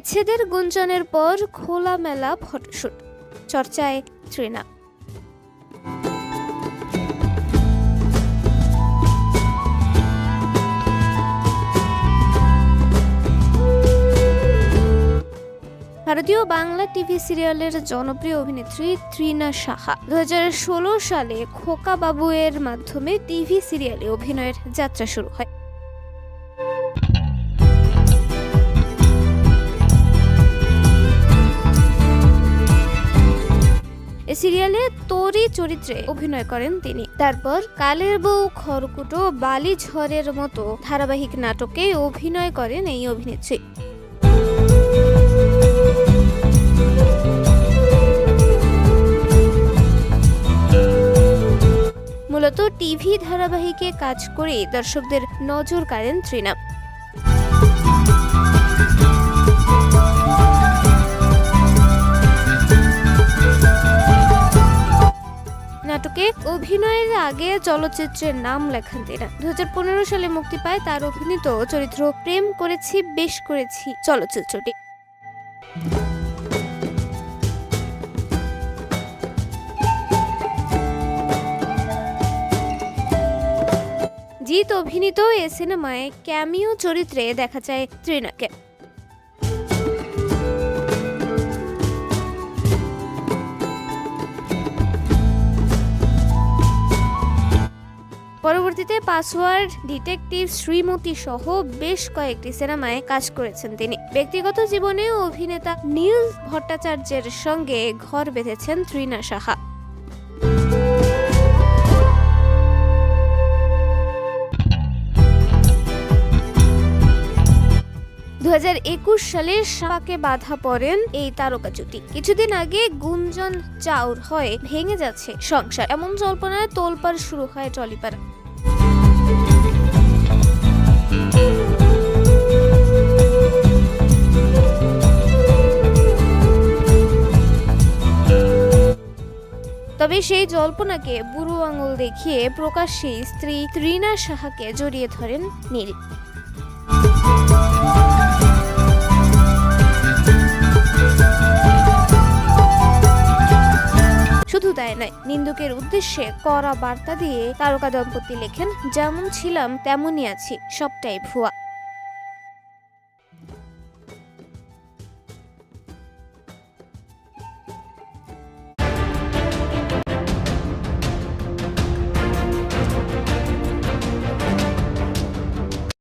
বিচ্ছেদের গুঞ্জনের পর খোলামেলা ফটোশুট, চর্চায় তৃণা। ভারতীয় বাংলা টিভি সিরিয়ালের জনপ্রিয় অভিনেত্রী তৃণা সাহা 2016 সালে খোকা বাবু এর মাধ্যমে টিভি সিরিয়ালে অভিনয়ের যাত্রা শুরু হয়। এই সিরিয়ালে তোরি চরিত্রে অভিনয় করেন তিনি। তারপর কালের বউ, খড়কুটো, বালি ঝড়ের মতো ধারাবাহিক নাটকে অভিনয় করেন এই অভিনেত্রী। মূলত টিভি ধারাবাহিকে কাজ করে দর্শকদের নজর কাড়েন তৃণা। নাটকে অভিনয়ের আগে চলচ্চিত্রের নাম লেখান তিনি। 2015 সালে মুক্তি পায় তার অভিনীত চরিত্র প্রেম করেছি বেশ করেছি চলচ্চিত্রটি। জিৎ অভিনীত এ সিনেমায় ক্যামিও চরিত্রে দেখা যায় তৃণাকে। পরবর্তীতে পাসওয়ার্ড, ডিটেকটিভ, শ্রীমতী সহ বেশ কয়েকটি সিনেমায় কাজ করেছেন তিনি। ব্যক্তিগত জীবনে অভিনেতা নীল ভট্টাচার্যের সঙ্গে ঘর বেঁধেছেন তৃণা সাহা। সালে শাকে বাধা পড়েন এই তারকা জুটি। কিছুদিন আগে গুঞ্জন চাউর হয় ভেঙে যাচ্ছে সংসার, এমন জল্পনায় তোলপাড় শুরু হয় টলিপাড়া। তবে সেই জল্পনাকে বুড়ো আঙুল দেখিয়ে প্রকাশ্যে স্ত্রী তৃণা সাহাকে জড়িয়ে ধরেন নীল। শুধু তাই নয়, নিন্দুকের উদ্দেশ্যে কড়া বার্তা দিয়ে তারকা দম্পতি লেখেন, যেমন ছিলাম তেমনই আছি, সবটাই ভুয়া।